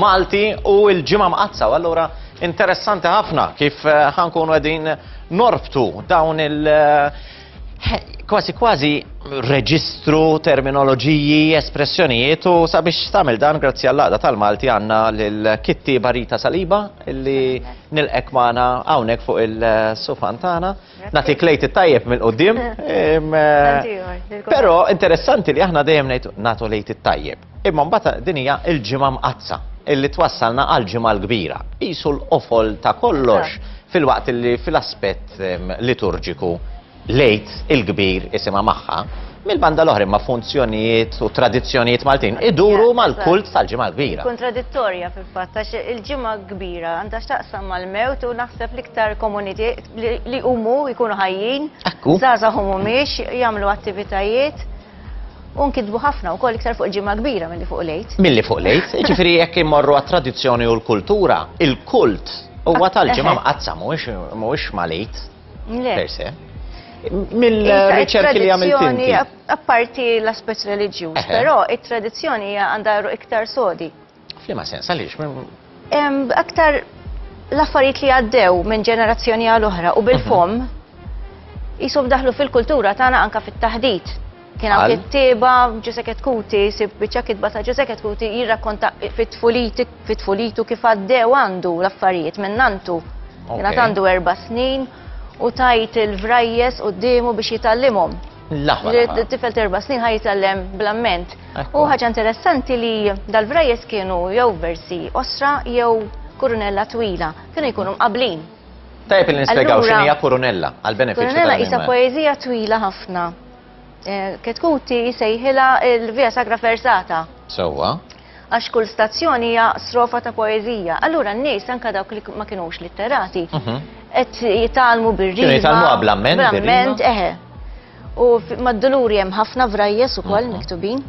Malti u l-ġimgħa mqazza. U allura interessanti ħafna kif ħankunu qegħdin norbtu dawn kważi reġistru, terminoloġiji, espressjonijiet u sabiex tagħmel dan grazzi għall-laqda tal-Malti għandna lill-kittieba Rita Saliba illi nilqek magħna hawnhekk fuq il-sufan tagħna. Nagħtik lejt it-tajjeb mill-qudiem. Però interessanti li aħna dejjem nagħtu lejt it-tajjeb. Imma mbagħad din hija l-ġimgħa mqazza illi twassalna għall-ġimgħa l-kbira. Qisu l-qofol ta' kollox fil-waqt illi fil-aspett liturġiku lejt il-kbir isimha magħha, mill-banda l-oħra ma' funzjonijiet u tradizzjonijiet Maltin iduru mal-kult tal-ġimgħa l-kbira. Kontradittorja fil-fatt għax il-ġimgħa kbira għandha x'taqsam mal-mewt u naħseb l-iktar komuniti li huma jkunu ħajjin, żgħażagħ mhumiex jagħmlu attivitajiet u nkitbu ħafna wkoll iktar fuq il-ġimgħa kbira milli fuq lejt. Milli fuq lejt, jiġifieri jekk immorru għat-tradizzjoni u l-kultura, il-kult huwa tal-ġimgħa mqazza mhuwiex ma' lejt per se. Mill-riċerki li għamilt inti. Apparti l-aspett reliġjuż, però it-tradizzjoni għandha iktar sodi. F'liema sens għaliex? Aktar l-affarijiet li għaddew minn ġenerazzjoni għal oħra u bil-fom jisom daħlu fil-kultura tagħna anke fit-taħdit. Kien hawn kittieba Giuseppe Kuti, sib biċċa kitba ta' Giuseppe Kuti jirrakkonta fit-tfulitu kif għaddew għandu l-affarijiet minn nantu. Kien għandu 4 snin u tajt il-vrajjes qudiemu biex jitallimhom. Tifel 4 snin ħaj jitallem bl-amment. U ħaġa interessanti li dal-vrajjes kienu jew versi osra jew kurunella twila. Kienu jkunu mqablin. Tajb li nispjegaw x'inhija kurunella għall-benefiċċju. Kurunella isa poeżija twila ħafna. Ketkuti jsejħilha l-via sagra versata. Sewwa. Għax kull stazzjoni hija strofa ta' poeżija. Allura n-nies anke dawk li ma kinux litterati qed jitalmu bir-rima. Jitalmu bl-amment. Bl-amment, U mad-duluri hemm ħafna vrajjes ukoll miktubin.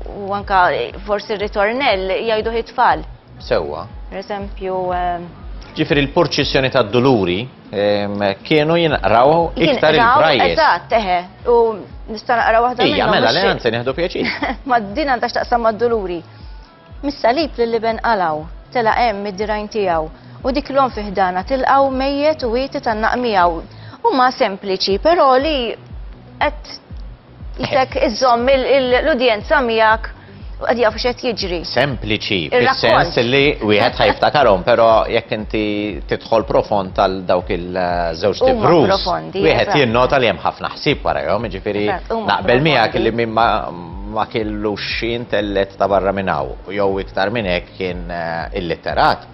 U anke forsi r-ritornell jgħidu it-tfal. Sewwa. Per eżempju. Ġifieri l-purċissjoni tad-duluri kienu jinqraw iktar il-vrajjes. Eżatt, U nista' naqra waħda minnhom. Mela le anzi nieħdu pjaċir. Mad-din għandha x'taqsam mad-duluri. Mis-salib li ben qalaw, tela hemm mid-dirajn tiegħu u dik l-om fiħdana tilqaw mejjet u wieti tan-naq miegħu. Huma sempliċi, però li qed jisek iżomm l-udjenza miegħek u qed jafu x'qed jiġri. Sempliċi, fis-sens li wieħed ħajftakarhom, però jekk inti tidħol profond tal dawk il-żewġ tifrus, wieħed jinnota li hemm ħafna ħsieb warahom, jiġifieri naqbel miegħek li minn ma kellux xi intellet ta' barra minn hawn, jew iktar minn hekk kien illitterat.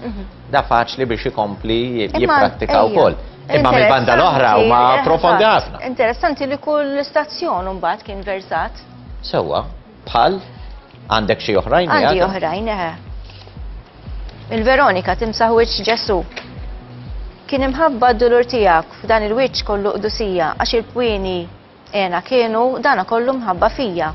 Da faċli biex ikompli jipprattika wkoll. Imma mill-banda l-oħra huma profondi ħafna. Interessanti li kull stazzjon mbagħad kien versat. Sewwa, bħal għandek xi oħrajn? Għandi oħrajn, Il-Veronika timsaħ wiċċ Ġesu. Kien imħabba d-dulur tiegħek f'dan il-wiċċ kollu qdusija għax il-pwieni għena kienu dana kollu mħabba fija.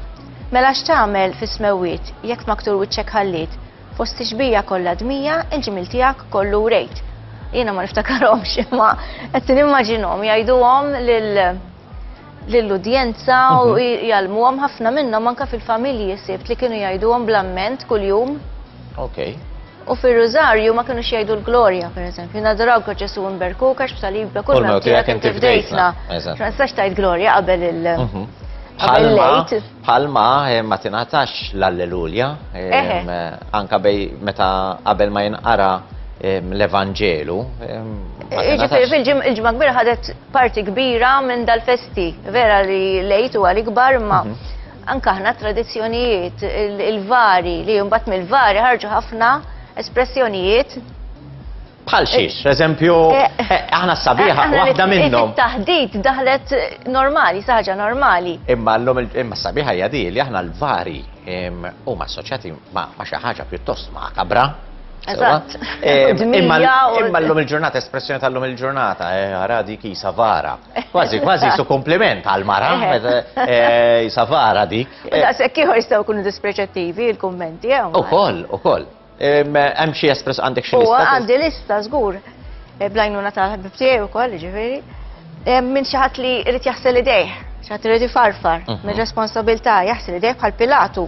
Mela x'tagħmel fis-smewwiet jekk maktur wiċċek ħallit, fost ixbija kollha dmija, il-ġimil tiegħek kollu rejt. Jiena ma niftakarhomx imma qed nimmaġinhom jgħiduhom lill-udjenza u jgħalmuhom ħafna minnhom anke fil-familji sibt li kienu jgħiduhom bl-amment kuljum. U fir-Rużarju ma kinux jgħidu l-Glorja, pereżempju, nadrawk Ġesu nberkukax b'salibka kull ma tiegħek inti fdejtna. Ma nistax tgħid Glorja qabel Bħalma ma tingħatax l-Allelujja, anke meta qabel ma jinqara l-Evanġelu. Ġifieri fil-ġimgħa kbira ħadet parti kbira minn dal-festi, vera li lejt huwa l-ikbar imma anke aħna tradizzjonijiet il-vari li mbagħad mill-vari ħarġu ħafna espressjonijiet. Bħal xiex, eżempju, aħna s-sabiħa, waħda minnhom. Taħdit daħlet normali, saħġa normali. Imma s-sabiħa jadi li aħna l-vari huma assoċjati ma' xi ħaġa pjuttost makabra. Eżatt. Imma l-lum il-ġurnata, espressjoni tal-lum il-ġurnata, għara dik jisa vara. Kważi su kompliment għal-mara, jisa vara dik. Sekk ieħor jistgħu jkunu dispreċettivi il-kummenti. Ukoll. Hemm xi espress għandek xi lista? Għandi lista żgur. Blajnuna tal-ħabib tiegħi wkoll, ġifieri. Minn xi ħadd li jrid jaħsel idejh, xi ħadd irid ifarfar minn responsabilità jaħsel idejh bħal Pilatu.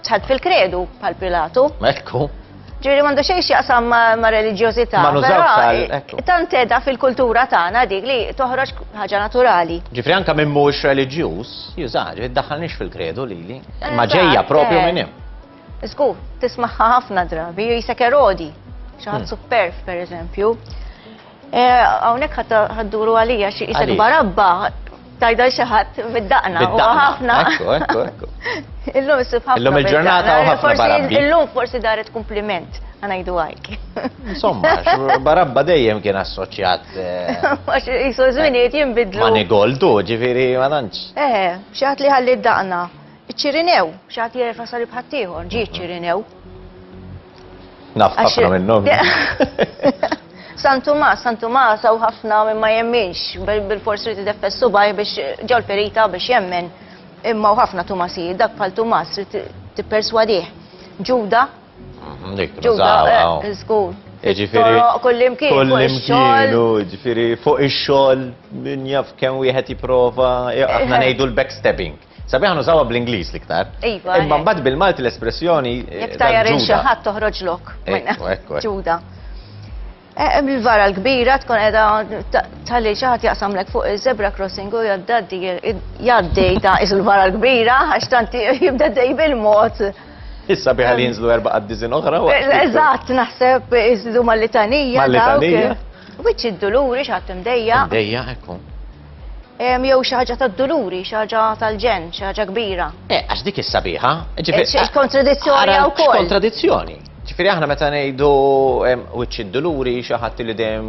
Tħadd fil-kredu bħal Pilatu. Ekku. Ġiri mandu xejn x'jaqsam ma' reliġjożità. Ma nużawx però tant edha fil-kultura tagħna dik li toħroġ ħaġa naturali. Ġifri anka minn mhuwiex reliġjuż, jużaġ, iddaħħalniex fil-kredu lili. Ma ġejja propju minn hemm. Isku, tismaħħa ħafna drabi, jisek erodi. Xi ħadd superf, pereżempju. Hawnhekk ħadduru għalija xi jisek barabba tajda xi ħadd bid-daqna. Bid-daqna. Ekku. Illum issib ħafna. Illum il-ġurnata u ħafna barabbi. Illum forsi daret kompliment, għanajdu għajk. Insomma, barabba dejjem kien assoċjat. Għax jisu żminijiet jinbidlu. Ma nigoldu, ġifiri ma tantx. Xaħat li ħalli d-daqna. Iċċirinew, xaħat li fasal bħattijħor, ġi iċċirinew. Naf ħafna minnhom. San Tomas, għaw ħafna minn ma jemminx, bil-forsi li t-defessu baj biex ġol perita biex jemmen. Imma u ħafna Tomasijiet, dak bħal Tomas t-perswadih. Ġuda? Ġuda, żgur. Ġifiri, kullimkien, ġifiri, fuq ix-xogħol, min jaf kemm wieħed jipprova, aħna ngħidu l-backstepping. Sabiħ nużawha bl-Ingliż l-iktar. Imma mbagħad bil-Malti l-espressjoni. Jekk tajjar xi ħadd toħroġlok. Ekku. Ġuda. Il-vara l-kbira tkun edha tal-li xaħat jaqsamlek fuq il-zebra crossing u jaddi ta' il-vara l-kbira għax tanti jibda dej bil-mod. Issa biħal jinżlu 4 għaddizin oħra. Eżatt, naħseb jizdu mal-litanija. Mal-litanija. Wiċ id-duluri xaħat imdejja. Imdejja, ekku. Jew xaħġa tad-duluri, xaħġa tal-ġen, xaħġa kbira. Għax dik is-sabiħa. Kontradizzjoni għaw kol. Kontradizzjoni. Ġifiri aħna meta ngħidu wiċċ id-duluri xi ħadd li dejjem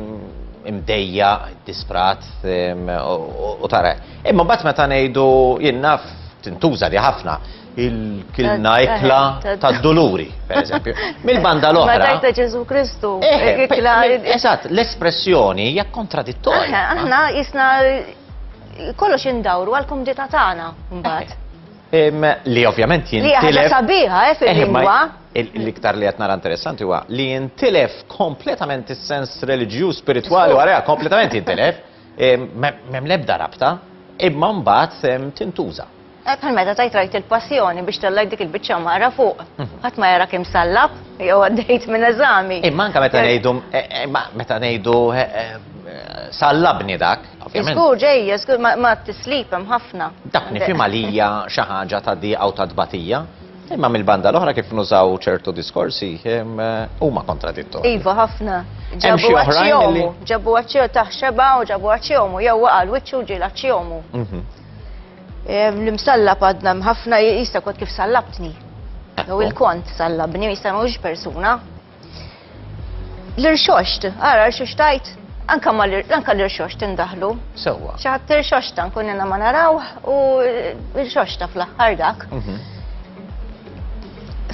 imdejja, disprat u tara. Imma mbagħad meta ngħidu jien naf tintuża li ħafna il-kilna ikla tad-duluri, pereżempju. Mill-banda l-oħra. Ma tajta Ġesu Kristu. Eżatt, l-espressjoni hija kontradittorja. Aħna jisna kollox indawru għall-kumdità tagħna mbagħad. Li ovvjament jintilef. Li ħaġa sabiħa fil-lingwa. L-iktar li qed nara interessanti huwa li jintilef kompletament is-sens reliġjuż spiritwali wara kompletament jintilef, m'hemm l-ebda rabta, imma mbagħad tintuża. Bħal meta tajt rajt il-passjoni biex tellek dik il-biċċa mara fuq. Ħadd ma jara kemm sallab jew għaddejt minn eżami. Imma anke meta ngħidu sallabni dak, ovvjament. Żgur ġejja, żgur ma tislip hemm ħafna. Dak nifhem għalija xi ħaġa ta' diqa' u ta' tbatija. Imma mill-banda l-oħra kif nużaw ċertu diskorsi huma kontradittorji. Iva ħafna. Ġabu għaċjomu, ġabu għaċjomu taħxeba u ġabu għaċjomu, jew għal wiċċu ġil għaċjomu. L-imsallab għadna ħafna jista' kont kif sallabtni. Jew il-kont sallabni, jista' mhux persuna. L-irxoxt, ara l-irxoxtajt, anka l-irxoxt indaħlu. Sewwa. Xaħat l-irxoxta nkun jenna ma naraw u l-irxoxta fl-aħħar dak.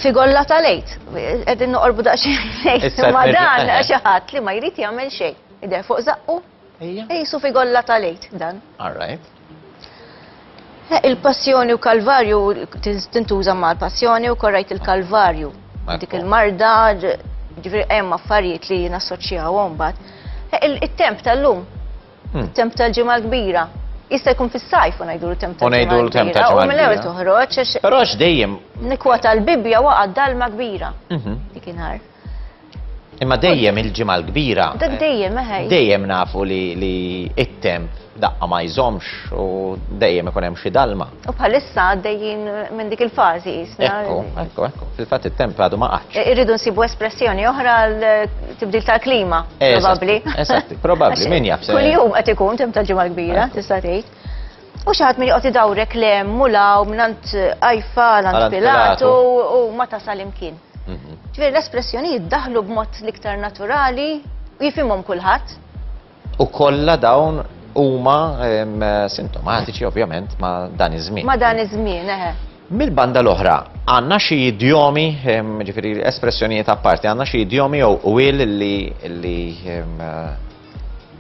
Figolla tal-lejt, għedin noqorbu daqxie ma dan xaħat li ma jrid jagħmel xejn. Idher fuq zaqqu, ejsu figolla tal-lejt dan. All right. Il-passjoni u kalvarju tintuża ma' l-passjoni u korrajt il-kalvarju. Dik il-marda, ġifri hemm affarijiet li nassoċjawhom mbagħad. Il-temp tal-lum, il-temp tal-ġimgħa l-kbira. Jista' jkun fis-sajf u ngħidu l-temp tal-ġimgħa. U mill-ewwel toħroġ għax. Però dejjem. Nikwata l-bibja waqgħad dalma kbira. Dik inħar. Imma dejjem il-ġimgħa l-kbira. Dejjem Dejjem nafu li it-temp daqqa ma jżomx u dejjem ikun hemm xi dalma. U bħalissa għaddejjin minn dik il-fażi isna. Ekku. Fil-fatt it-temp għadu ma qaċ. Irridu nsibu espressjoni oħra l-tibdil tal-klima, probabbli. Eżatt, probabbli, min jaf. Kuljum qed ikun temp tal-ġimgħa kbira, tista' tgħid. U xi ħadd min joqgħod idawrek lem mulaw minant Ajfa, lant Pilatu u ma tasal imkien. Ġifieri l-espressjonijiet daħlu b'mod l-iktar naturali u jifhimhom kulħadd. U kollha dawn huma sintomatiċi ovvjament ma' dan iż-żmien. Ma' dan iż-żmien, Mill-banda l-oħra, għandna xi idjomi, ġifieri espressjonijiet apparti, għandna xi idjomi jew wil li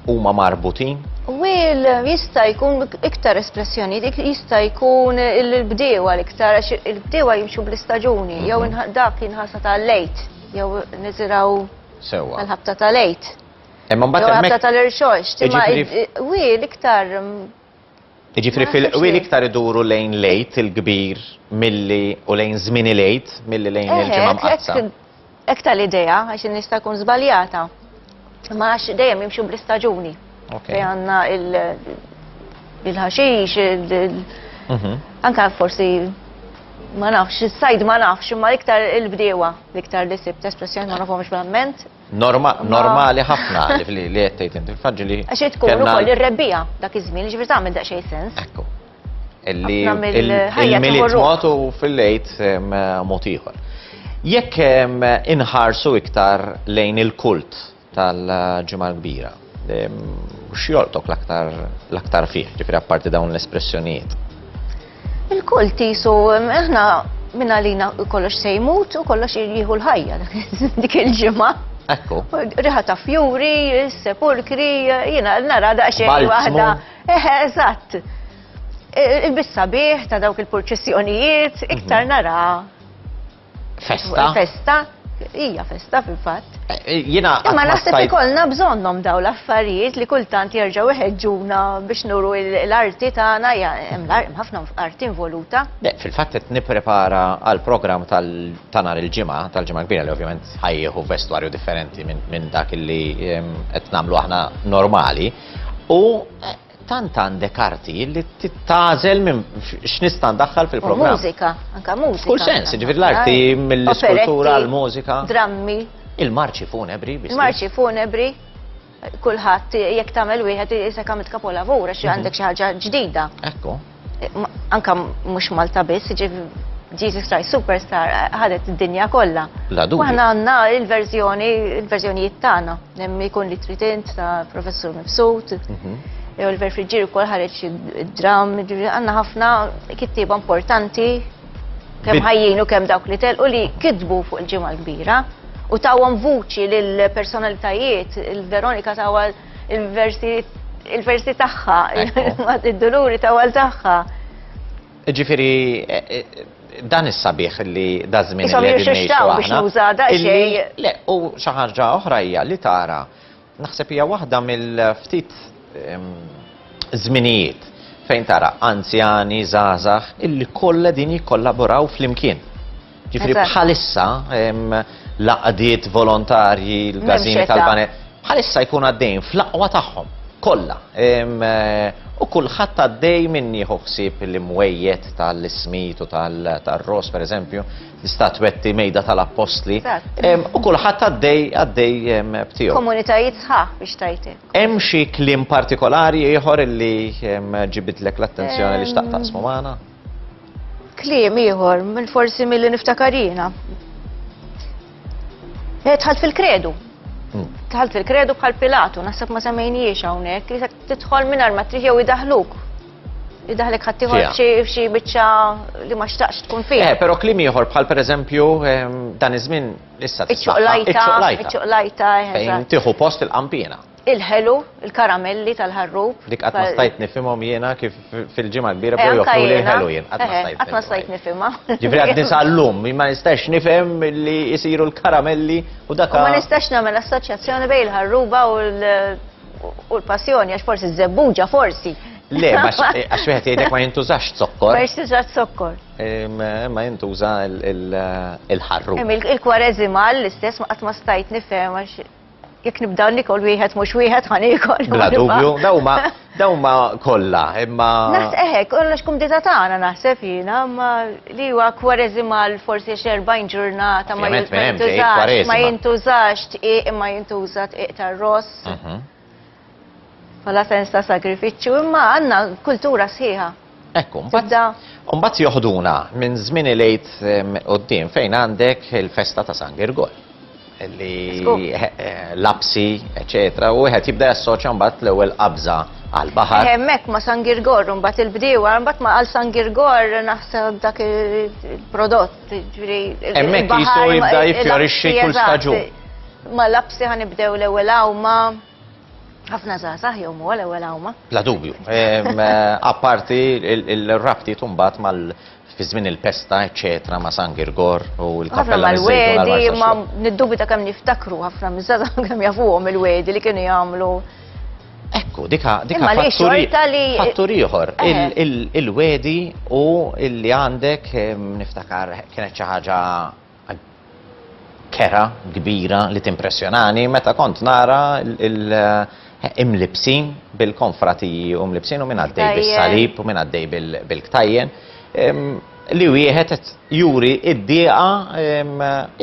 huma marbutin? Wil jista' jkun iktar espressjoni, jista' jkun il-bdewa l-iktar, għax il-bdewa jimxu bl-istaġuni, jew dak jinħassa tal-lejt, jew niżiraw tal-ħabta tal-lejt. Imma mbagħad ħabta tal-irxox, imma wil iktar. Jiġifieri fil-wil iktar iduru lejn lejt il-kbir milli u lejn żmien lejt milli lejn il-ġimgħa mqazza. Ektar l-idea, għax nista' tkun żbaljata. Ma għax dejjem jimxu bl-istaġuni. Fej għandna il-ħaxix, anka forsi ma nafx, is-sajd ma nafx, imma iktar il-bdiewa, iktar li sibt espressjoni ma nafhomx verament. Normali ħafna li qed tgħid inti faġli. Għax tkun ukoll ir-rebbija dak iż-żmien, ġifier tagħmel daqsxejn sens. Ekku. Il-miliet mod u fil-lejt mod ieħor. Jekk inħarsu iktar lejn il-kult tal-ġimgħa l-kbira, x'joltok l-aktar fih, ġifieri apparti dawn l-espressjonijiet? Il-kult isu aħna minn għalina kollox se jmut u kollox jieħu l-ħajja dik il-ġimgħa. Ekku. Riħa ta' fjuri, sepulkri, jiena nara daqsxejn waħda. Eżatt. Il-bissa bieħ ta' dawk il-purċessjonijiet, iktar nara. Festa? Festa, hija festa fil-fatt. Jiena imma naħseb ikollna bżonnhom daw l-affarijiet li kultant jerġgħu iħeġġuna biex nuru l-arti tagħna, hemm ħafna arti involuta. Fil-fatt qed nipprepara għal programm ta' nhar il-ġimgħa, tal-ġimgħa kbira li ovvjament ħajjieħu vestwarju differenti minn dak li qed nagħmlu aħna normali. U tant għandek arti li tagħżel minn x'nista' ndaħħal fil-programm. Mużika, anke mużika. Kull sens, ġifieri l-arti mill-iskultura l-mużika. Drammi. Il-marċi funebri. Il-marċi funebri. Kulħadd jekk tagħmel wieħed isek għamilt kapolavur għax għandek xi ħaġa ġdida. Ekku. Anke mhux Malta biss, Jesus Christ Superstar ħadet id-dinja kollha. La dubju. Aħna għandna il-verżjonijiet tagħna. Hemm ikun li tritint ta' Professur Mifsud. Oliver Friġġier ukoll ħareġ id-dram, għandna ħafna kittieba importanti kemm ħajjin u kemm dawk li telqu li kitbu fuq il-ġimgħa l-kbira u tawhom vuċi lil personalitajiet, il-Veronika tawha il-versi tagħha, id-doluri tawha tagħha. Ġifieri dan is-sabiħ li da żmien li qegħdin ngħixu aħna. Biex nuża daqsxejn. Le, u xi ħaġa oħra hija li tara naħseb hija waħda mill-ftit żminijiet fejn tara anzjani, żgħażagħ illi kollha din jikkollaboraw flimkien. Ġifieri bħalissa laqdiet volontarji, l-gażini tal-banet, bħalissa jkun għaddejn fl-aqwa tagħhom kollha. U kulħadd għaddej minn jieħu ħsieb l-imwejjed tal-ismit u tal-ros pereżempju, l-istatwetti mejda tal-Apostli. U kulħadd għaddej btiegħu. Komunitajiet sħaħ biex tajti. Hemm xi kliem partikolari ieħor illi ġibidlek l-attenzjoni li xtaqt taqsmu magħna? Kliem ieħor, forsi milli niftakarina. Tħalt fil-kredu. Tħalt fil-kredu bħal Pilatu, naħseb ma semmejniex hawnhekk, li tidħol mingħajr ma trid jew idaħluk. Idaħlek ħadd ieħor f'xi biċċa li ma xtaqx tkun fih. Però kliem ieħor bħal pereżempju dan iż-żmien issa iċ-ċoqlajta. Fejn tieħu post il-qampina. Il-ħelu, il-karamelli tal-ħarrub. Dik qatt ma stajt nifhimhom jiena kif fil-ġimgħa kbira bdew joffru li ħelu jien. Qatt ma stajt nifhimha. Ġifieri qed nisallum, ma nistax nifhem li jsiru l-karamelli u dak. Ma nistax nagħmel assoċjazzjoni bejn il-ħarruba u l-passjoni għax forsi żebbuġa forsi. Le, għax wieħed jgħidlek ma jintużax zokkor. Ma jintużax zokkor. Ma jintuża il-ħarrub. Il-Kwarezima l-istess qatt ma stajt nifhem għax jekk nibdaw nikol wieħed mhux wieħed ħanikol. Bla dubju, dawma kollha, imma. Kollox kumdita tagħna naħseb jiena, imma li huwa Kwarezima forsi 40 ġurnata ma jintużax tqiq imma jintuża tqiq tar-ross. Bħala sens ta' sagrifiċċju, imma għandna kultura sħiħa. Ekku, mbagħad joħduna minn żmien ilejt quddiem fejn għandek il-festa ta' San Girgol. Li lapsi, eccetera, u wieħed jibda jassoċja mbagħad l-ewwel qabża għall-baħar. Hemmhekk ma' San Girgor, mbagħad il-bdiewa, mbagħad ma' għal San Girgor naħseb dak il-prodott, ġifieri. Hemmhekk jistgħu jibda jiffjorixxi kull staġun. Ma' lapsi ħanibdew l-ewwel awma. ħafna żgħażagħ jew huwa l-ewwel awma. Bla dubju. Apparti il-rabtiet mbagħad mal fi żmien il-pesta, eċetera, ma' San Girgor u l-kappella mal-wedi, ma niddubita kemm niftakru ħafna miż-żgħażagħ kemm jafuhom il-wedi li kienu jagħmlu. Ekku, dika fattur ieħor. Il-wedi u illi għandek niftakar kienet xi ħaġa kera kbira li timpressjonani meta kont nara imlibsin bil-konfratiji u mlibsin u minn għaddej bil-salib u minn għaddej bil-ktajjen li wieħed juri id-dieqa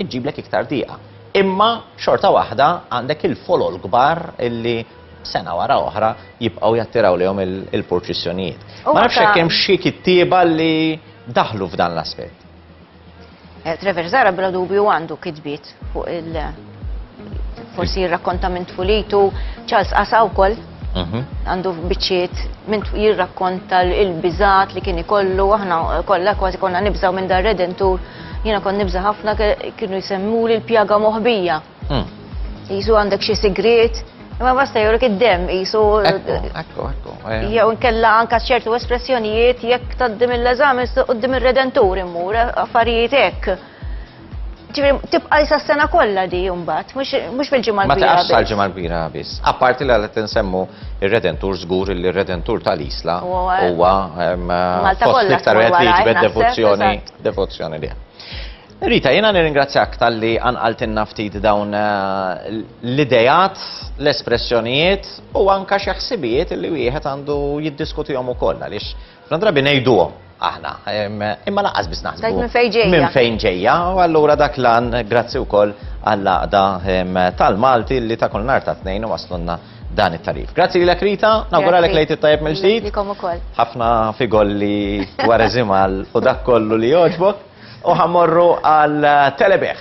iġiblek iktar dieqa. Imma xorta waħda għandek il-folol kbar illi sena wara oħra jibqgħu jattiraw lihom il-purċissjonijiet. Ma nafx hekk hemm xi kittieba li daħlu f'dan l-aspett. Trevor Zara bla dubju għandu kitbiet fuq forsi jirrakkonta minn tfulitu, Charles Asa wkoll għandu biċċiet minn jirrakkonta l-biżat li kien ikollu, aħna kollha kważi konna nibżaw minn dar Redentur, jiena kon nibża ħafna kienu jsemmuli l-pjaga moħbija. Jisu għandek xi sigriet, imma basta jurek id-dem jisu. Ekku. Jew nkella anka ċertu espressjonijiet jekk taddim il-eżam qudiem ir-Redentur immur affarijiet hekk. Tibqa' jisa s-sena kollha di mbagħad, mhux fil-ġimgħa l-kbira. Ma taqgħux tal-ġimgħa l-kbira biss. Apparti li qed insemmu ir-Redentur żgur li r-Redentur tal-Isla huwa fost l-iktar wieħed li jiġbed devozzjoni liha. Rita, jiena nirringrazzjak tal-li għanqaltinna ftit dawn l-idejat, l-espressjonijiet u anka xi ħsibijiet li wieħed għandu jiddiskutihom ukoll għaliex fl-drabi ngħiduhom aħna, imma laqqas biss naħsbu. Minn fejn ġejja, u allura dak lan grazzi wkoll għall-laqda tal-Malti li ta' kull nhar ta' tnejn u waslunna dan it-tarif. Grazzi lilek Rita, nawguralek lejt it-tajjeb mill-ġdid. Ħafna figolli wara żimal u dak kollu li jogħġbok u ħammorru għal Telebeħ.